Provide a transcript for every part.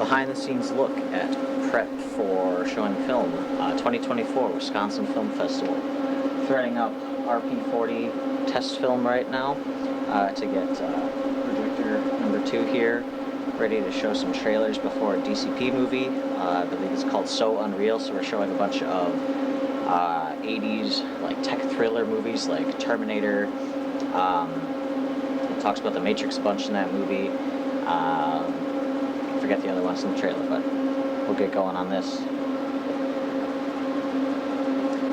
behind-the-scenes look at prep for showing film, 2024 Wisconsin Film Festival. Threading up RP40 test film right now to get projector number 2 here, ready to show some trailers before a DCP movie. I believe it's called So Unreal, so we're showing a bunch of 80s like tech thriller movies like Terminator. It talks about the Matrix a bunch in that movie. I forget the other ones in the trailer, but we'll get going on this.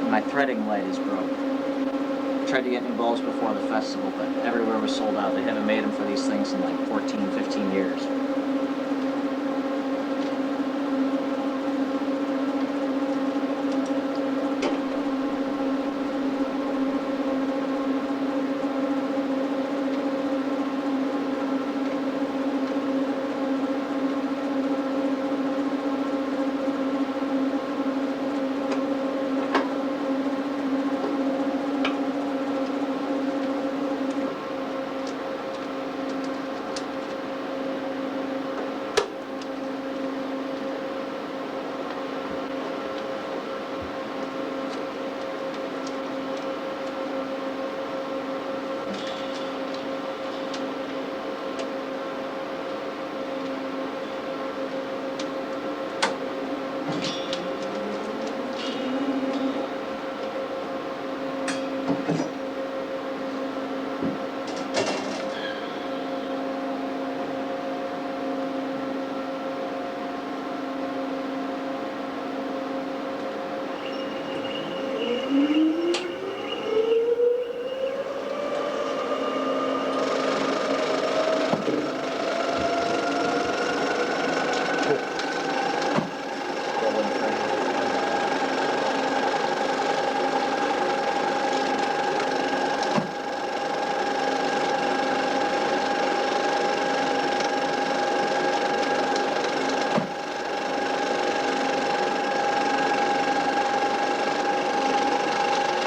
My threading light is broke. Tried to get new bulbs before the festival, but everywhere was sold out. They haven't made them for these things in like 14, 15 years.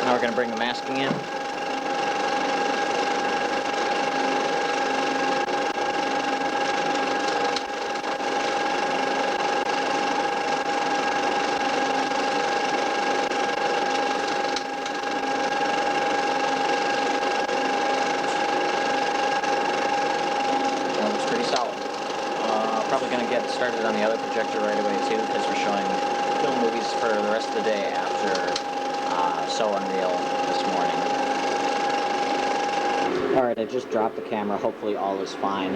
Now we're going to bring the masking in. That looks pretty solid. Probably going to get started on the other projector right away too, because we're showing film movies for the rest of the day after So Unreal this morning. Alright, I just dropped the camera. Hopefully all is fine.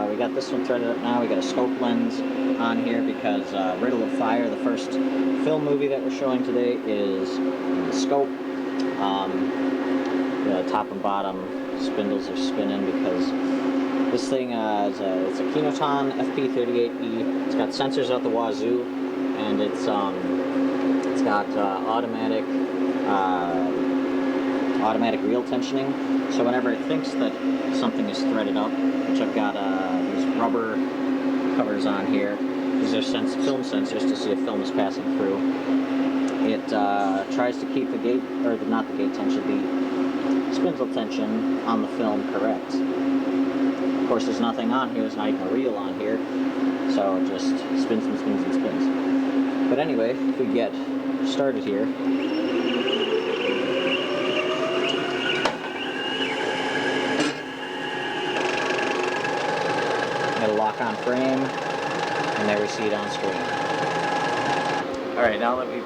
We got this one threaded up now. We got a scope lens on here because Riddle of Fire, the first film movie that we're showing today, is in the scope. The top and bottom spindles are spinning because this thing is it's a Kinoton FP38E. It's got sensors out the wazoo, and it's got automatic reel tensioning. So whenever it thinks that something is threaded up, which I've got these rubber covers on here, these are film sensors to see if film is passing through. It tries to keep the gate, or not the gate tension, the spindle tension on the film correct. Of course, there's nothing on here. There's not even a reel on here, so it just spins and spins and spins. But anyway, if we get started here, got a lock on frame, and there we see it on screen. All right, now that we've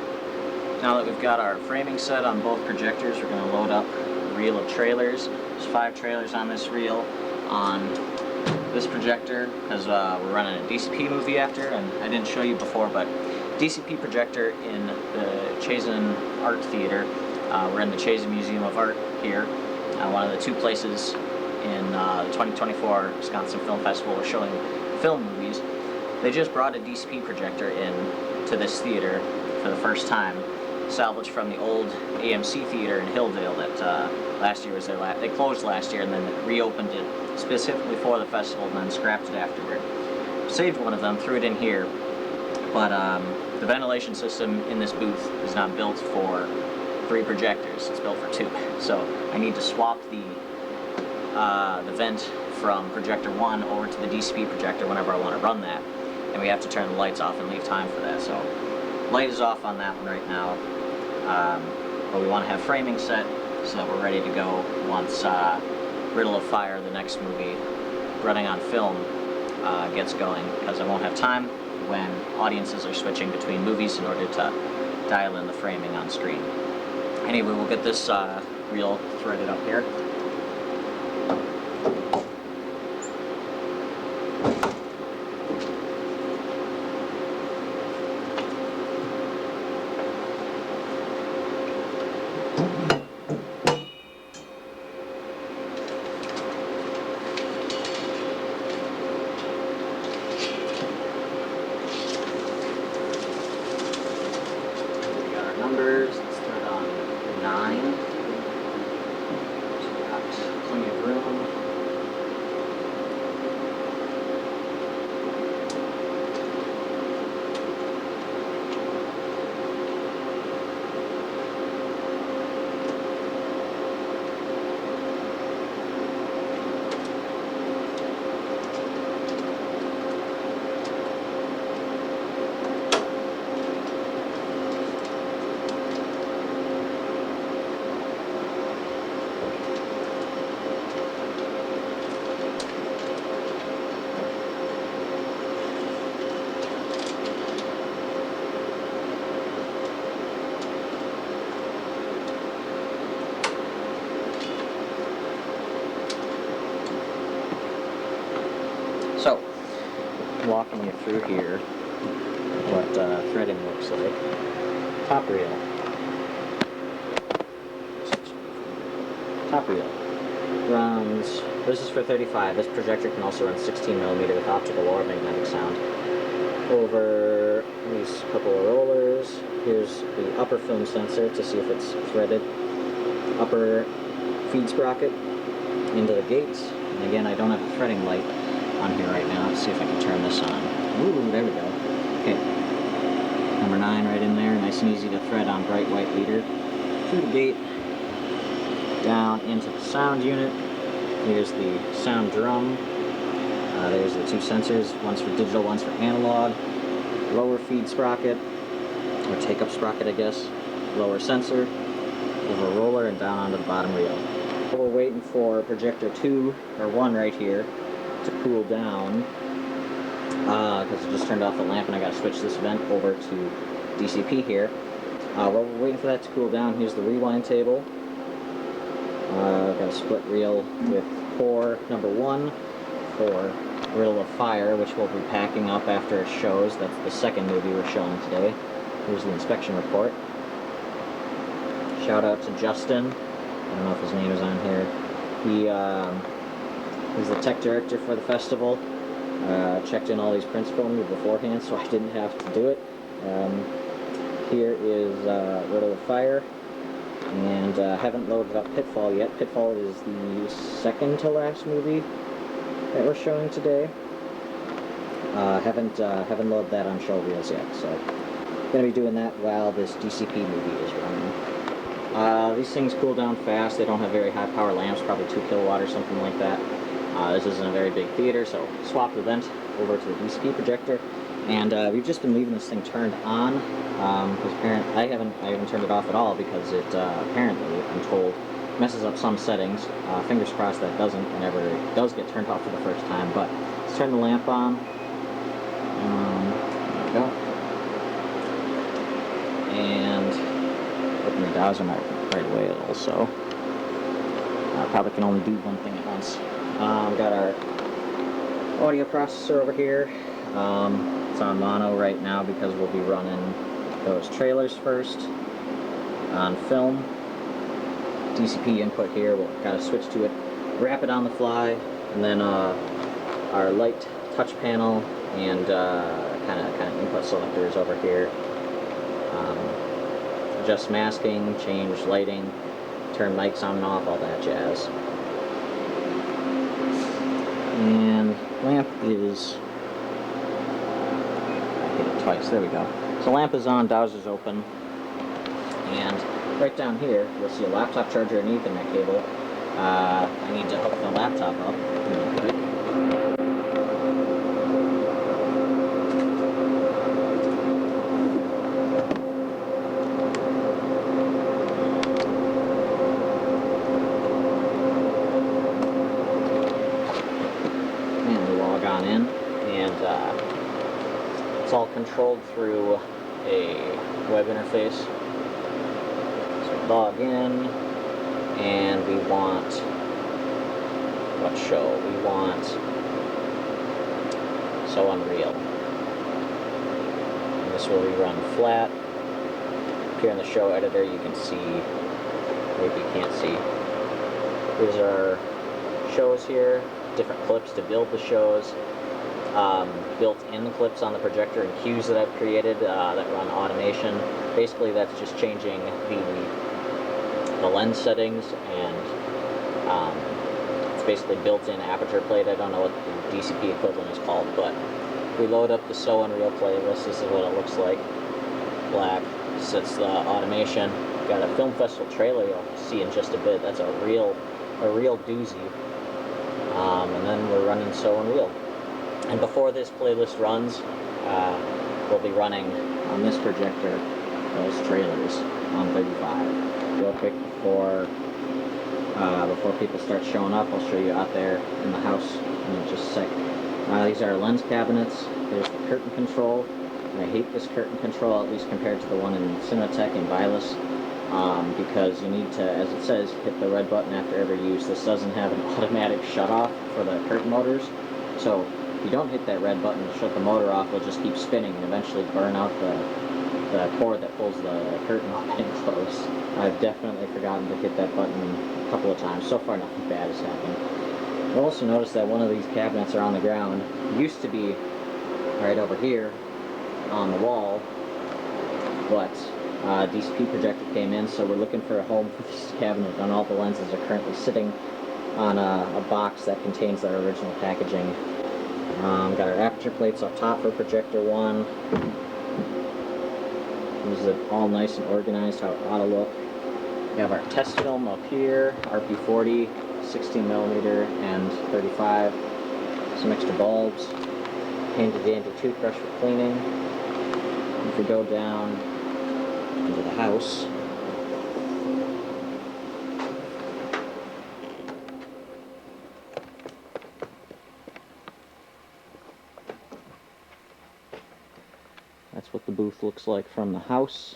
got our framing set on both projectors, we're going to load up a reel of trailers. There's 5 trailers on this reel on this projector because we're running a DCP movie after, and I didn't show you before, but DCP projector in the Chazen Art Theater. We're in the Chazen Museum of Art here, one of the 2 places in the 2024 Wisconsin Film Festival we're showing film movies. They just brought a DCP projector in to this theater for the first time, salvaged from the old AMC theater in Hilldale that last year was their they closed last year and then reopened it specifically for the festival and then scrapped it afterward. Saved one of them, threw it in here, but the ventilation system in this booth is not built for 3 projectors, it's built for 2. So I need to swap the vent from projector 1 over to the DCP projector whenever I want to run that. and we have to turn the lights off and leave time for that. So light is off on that one right now, but we want to have framing set so that we're ready to go once Riddle of Fire, the next movie running on film, gets going, because I won't have time when audiences are switching between movies in order to dial in the framing on screen. Anyway, we'll get this reel threaded up here. Numbers, let's start on 9. So we got plenty of room. So, walking you through here what threading looks like. Top reel. Top reel runs, this is for 35, this projector can also run 16mm with optical or magnetic sound. Over these couple of rollers, here's the upper film sensor to see if it's threaded. Upper feed sprocket into the gates, and again I don't have a threading light on here right now. Let's see if I can turn this on. Ooh, there we go. Okay. Number 9 right in there. Nice and easy to thread on bright white leader. Through the gate. Down into the sound unit. Here's the sound drum. There's the 2 sensors. One's for digital, one's for analog. Lower feed sprocket. Or take-up sprocket, I guess. Lower sensor. Over a roller and down onto the bottom reel. We're waiting for projector 2, or 1 right here, to cool down, because I just turned off the lamp and I got to switch this vent over to DCP here. While we're waiting for that to cool down, here's the rewind table. I've got a split reel with core number 1 for Riddle of Fire, which we'll be packing up after it shows. That's the second movie we're showing today. Here's the inspection report. Shout out to Justin. I don't know if his name is on here. He's the tech director for the festival. Checked in all these prints for me beforehand, so I didn't have to do it. Here is Riddle of Fire, and haven't loaded up Pitfall yet. Pitfall is the second to last movie that we're showing today. Haven't loaded that on show reels yet, so gonna be doing that while this DCP movie is running. These things cool down fast. They don't have very high power lamps, probably 2 kilowatt or something like that. This isn't a very big theater, so swapped the vent over to the DCP projector, and we've just been leaving this thing turned on. Because I haven't turned it off at all, because it apparently, I'm told, messes up some settings. Fingers crossed that doesn't whenever it does get turned off for the first time. But let's turn the lamp on. There we go. And open the dowser right away also. Probably can only do one thing at once. We've got our audio processor over here. It's on mono right now because we'll be running those trailers first on film. DCP input here, we'll got to switch to it, wrap it on the fly, and then our light touch panel and kind of input selectors over here. Adjust masking, change lighting, turn mics on and off, all that jazz. And lamp is, I hit it twice, there we go. So lamp is on, dowser's open, and right down here you'll see a laptop charger and Ethernet cable. I need to hook the laptop up real quick. It's all controlled through a web interface. So log in, and we want what show? We want So Unreal. And this will rerun flat. Up here in the show editor you can see, maybe you can't see, these are shows here, different clips to build the shows, built-in clips on the projector and cues that I've created that run automation. Basically that's just changing the lens settings, and it's basically built-in aperture plate. I don't know what the DCP equivalent is called, but we load up the So Unreal playlist. This is what it looks like. Black sets the automation. Got a film festival trailer you'll see in just a bit. That's a real doozy. And then we're running So Unreal. And before this playlist runs, we'll be running on this projector those trailers on 35. Real quick before people start showing up, I'll show you out there in the house in just a sec. These are lens cabinets. There's the curtain control. And I hate this curtain control, at least compared to the one in Cinematech and Vilas, because you need to, as it says, hit the red button after every use. This doesn't have an automatic shut-off for the curtain motors, so if you don't hit that red button to shut the motor off, it'll just keep spinning and eventually burn out the cord that pulls the curtain open and close. I've definitely forgotten to hit that button a couple of times. So far nothing bad has happened. You'll also notice that one of these cabinets are on the ground. It used to be right over here on the wall, but DCP projector came in, so we're looking for a home for this cabinet, and all the lenses are currently sitting on a box that contains their original packaging. Got our aperture plates up top for projector 1. These are all nice and organized, how it ought to look. We have our test film up here, RP40, 16mm and 35. Some extra bulbs. Handy dandy toothbrush for cleaning. If we go down into the house, that's what the booth looks like from the house.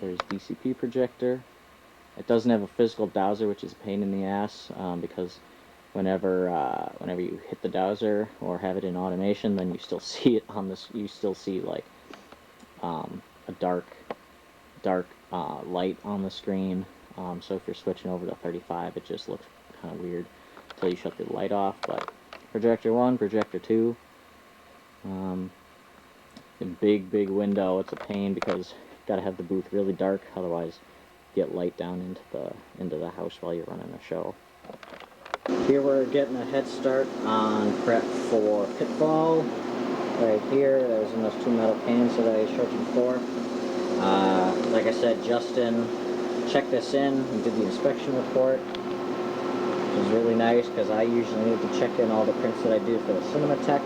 There's DCP projector. It doesn't have a physical dowser, which is a pain in the ass, because whenever you hit the dowser or have it in automation, then you still see it on this. You still see like a dark light on the screen. So if you're switching over to 35, it just looks kind of weird until you shut the light off. But projector 1, projector 2. A big window. It's a pain because you've got to have the booth really dark, otherwise you get light down into the house while you're running a show. Here we're getting a head start on prep for Pitfall. Right here, there's in those 2 metal cans that I showed you before. Like I said, Justin checked this in. He did the inspection report, which is really nice because I usually need to check in all the prints that I do for the Cinematech.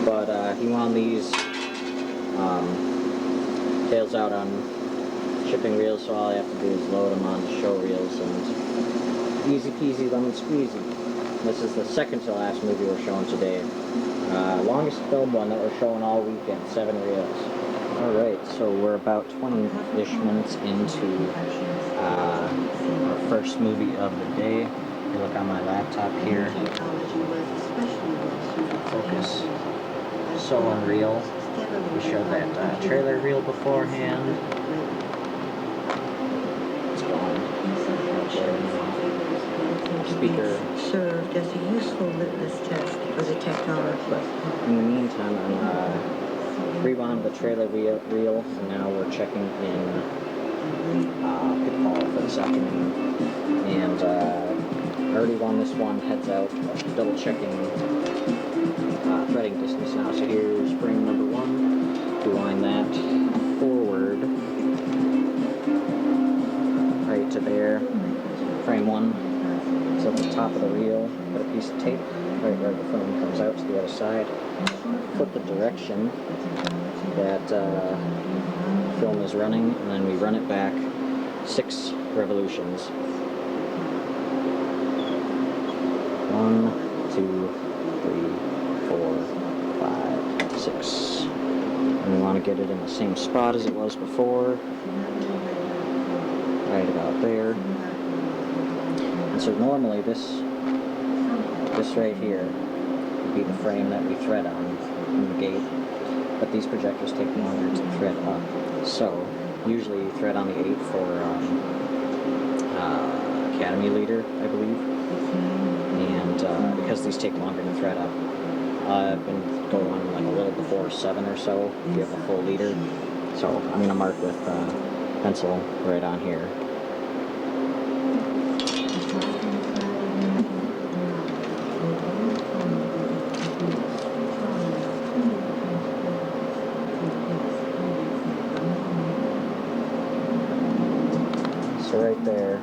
But he wound these tails out on shipping reels, so all I have to do is load them on the show reels, and easy peasy lemon squeezy. This is the second to last movie we're showing today. Longest film one that we're showing all weekend, 7 reels. Alright, so we're about 20-ish minutes into our first movie of the day. If you look on my laptop here, focus. So Unreal. We showed that trailer reel beforehand. It's going. Speaker. Served as a useful litmus test for the technology. In the meantime, I'm rewound the trailer reel, and now we're checking in Pitfall for this afternoon. And I already won this one, heads out, double checking threading distance now. So here's frame number 1. Rewind that forward right to there. Frame 1. So at the top of the reel, put a piece of tape right where the film comes out to the other side. Flip the direction that film is running, and then we run it back 6 revolutions. 1, 2, 3, 6. And we want to get it in the same spot as it was before. Right about there. And so normally this right here would be the frame that we thread on in the gate, but these projectors take longer to thread up. So usually you thread on the 8 for Academy Leader, I believe, and because these take longer to thread up, I've been going like a little before 7 or so if you have a full leader. So I'm going to mark with pencil right on here. So right there,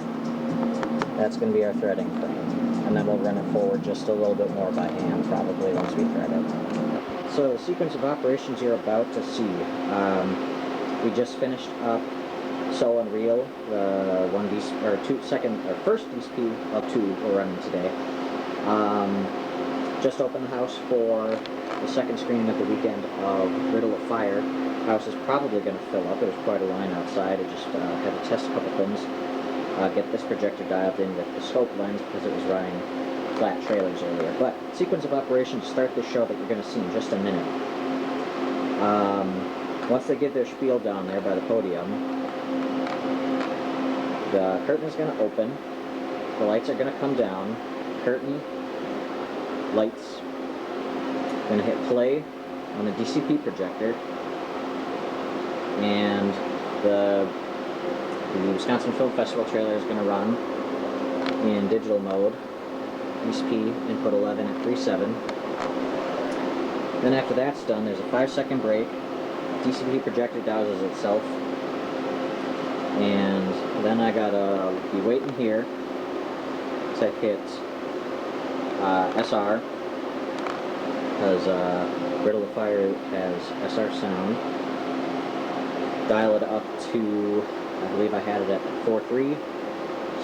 that's going to be our threading frame. And then we'll run it forward just a little bit more by hand, probably, once we thread it. So the sequence of operations you're about to see. We just finished up Sew and Reel, the first DSP of 2 we're running today. Just opened the house for the second screening of the weekend of Riddle of Fire. The house is probably going to fill up. There's quite a line outside. I just had to test a couple things. Get this projector dialed in with the scope lens because it was running flat trailers earlier. But sequence of operations to start this show that you're going to see in just a minute. Once they give their spiel down there by the podium, the curtain is going to open, the lights are going to come down, curtain, lights, going to hit play on the DCP projector, and the Wisconsin Film Festival trailer is going to run in digital mode, DCP input 11 at 3.7. Then after that's done, there's a 5-second break. DCP projector douses itself, and then I gotta be waiting here to hit SR, because Riddle of Fire has SR sound. Dial it up to, I believe I had it at 4.3,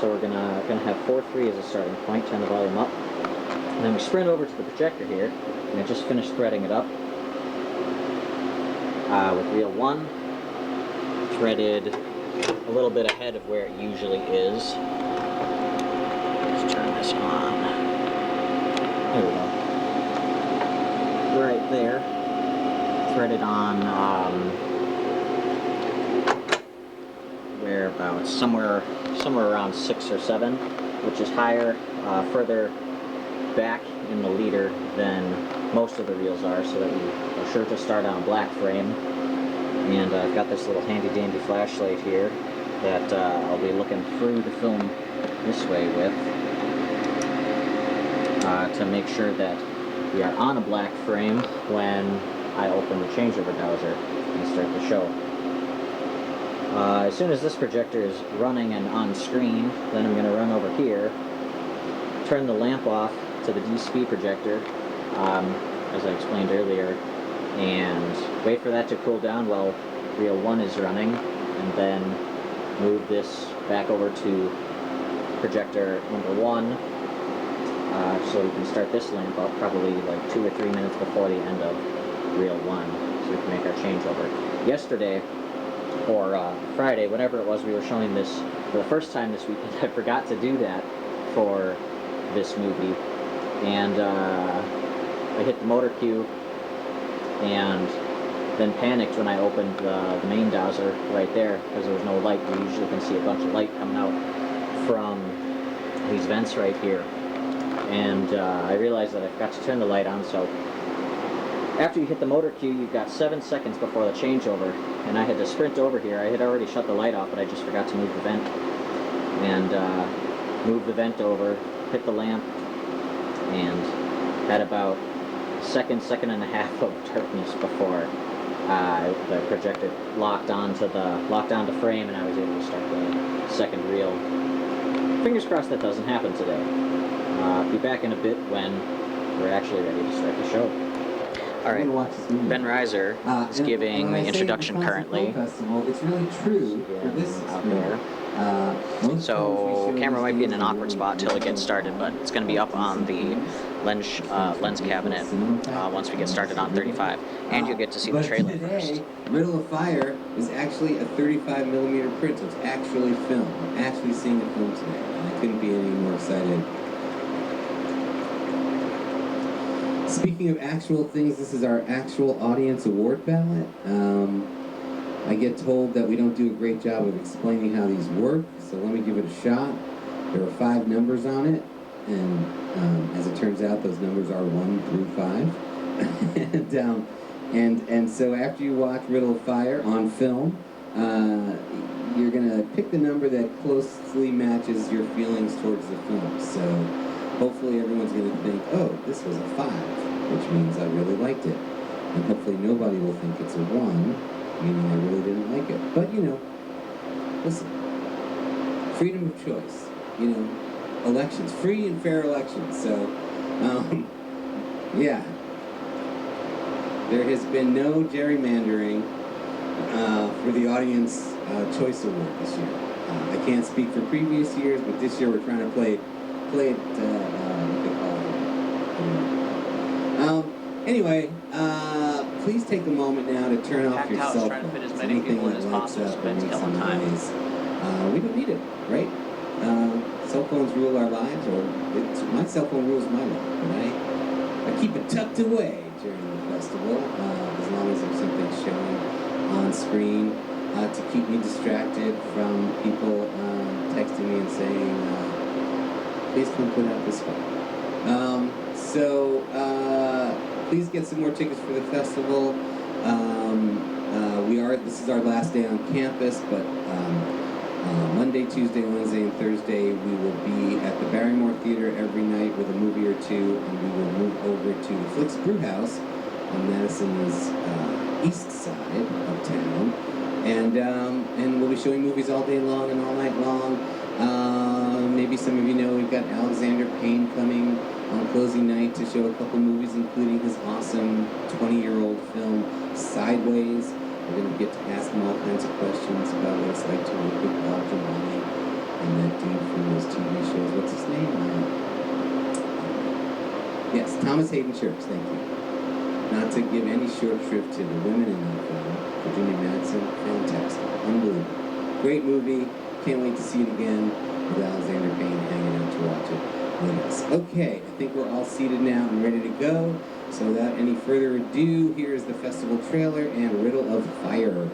so we're gonna have 4.3 as a starting point. Turn the volume up, and then we sprint over to the projector here, and I just finished threading it up with reel 1, threaded a little bit ahead of where it usually is. Let's turn this on. There we go. Right there. Threaded on whereabouts? Somewhere around 6 or 7, which is higher, further back in the leader than most of the reels are, so that we are sure to start on a black frame. And I've got this little handy dandy flashlight here that I'll be looking through the film this way with to make sure that we are on a black frame when I open the changeover dowser and start the show. As soon as this projector is running and on screen, then I'm going to run over here, turn the lamp off to the DSP projector, as I explained earlier, and wait for that to cool down while reel 1 is running, and then move this back over to projector number 1, so we can start this lamp up probably like 2 or 3 minutes before the end of reel 1, so we can make our changeover. Yesterday, or Friday, whenever it was, we were showing this for the first time this weekend. I forgot to do that for this movie, and I hit the motor cue and then panicked when I opened the main dowser right there, because there was no light. You usually can see a bunch of light coming out from these vents right here, and I realized that I forgot to turn the light on. So after you hit the motor cue, you've got 7 seconds before the changeover, and I had to sprint over here. I had already shut the light off, but I just forgot to move the vent, and move the vent over, hit the lamp, and had about second and a half of darkness before the projector locked onto frame, and I was able to start the second reel. Fingers crossed that doesn't happen today. Be back in a bit when we're actually ready to start the show. Alright, Ben Reiser is giving the introduction currently. Festival, it's really true for this out there. So camera might be in an awkward spot till it gets started, but it's going to be up on the lens cabinet once we get started on 35, and you'll get to see the trailer today, first. Riddle of Fire is actually a 35 millimeter print, so it's actually film. I'm actually seeing a film today, and I couldn't be any more excited. Speaking of actual things, this is our actual audience award ballot. I get told that we don't do a great job of explaining how these work, so let me give it a shot. There are 5 numbers on it, and as it turns out, those numbers are 1 through 5. and so after you watch Riddle of Fire on film, you're gonna pick the number that closely matches your feelings towards the film. So hopefully everyone's gonna think, oh, this was a 5, which means I really liked it. And hopefully nobody will think it's a 1, meaning I really didn't like it. But listen, freedom of choice, elections, free and fair elections. So, yeah. There has been no gerrymandering for the Audience Choice Award this year. I can't speak for previous years, but this year we're trying to play it, what they call it. Anyway, please take a moment now to turn off your cell Trying to fit phones. as many people in as possible, so it's killing time. We don't need it, right? Cell phones rule our lives, or my cell phone rules my life, and I keep it tucked away during the festival, as long as there's something showing on screen to keep me distracted from people texting me and saying, please come put out this phone. Please get some more tickets for the festival. This is our last day on campus, but Monday, Tuesday, Wednesday, and Thursday we will be at the Barrymore Theater every night with a movie or two, and we will move over to the Flicks Brew House on Madison's east side of town, and we'll be showing movies all day long and all night long. Maybe some of you know we've got Alexander Payne coming on closing night to show a couple movies, including his awesome 20-year-old film Sideways. We're going to get to ask him all kinds of questions about what it's like to work with Bob Giamatti and that dude from those TV shows. What's his name? Yes, Thomas Hayden Church, thank you. Not to give any short shrift to the women in that film. Virginia Madsen, fantastic, unbelievable. Great movie, can't wait to see it again with Alexander Payne hanging out to watch it with us. Okay, I think we're all seated now and ready to go. So without any further ado, here is the festival trailer and Riddle of Fire.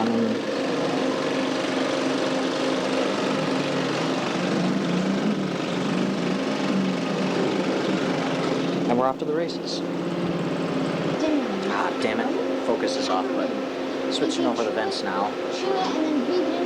on. And we're off to the races. Ah, damn it. Focus is off, but switching over the vents now. Chew it and then breathe it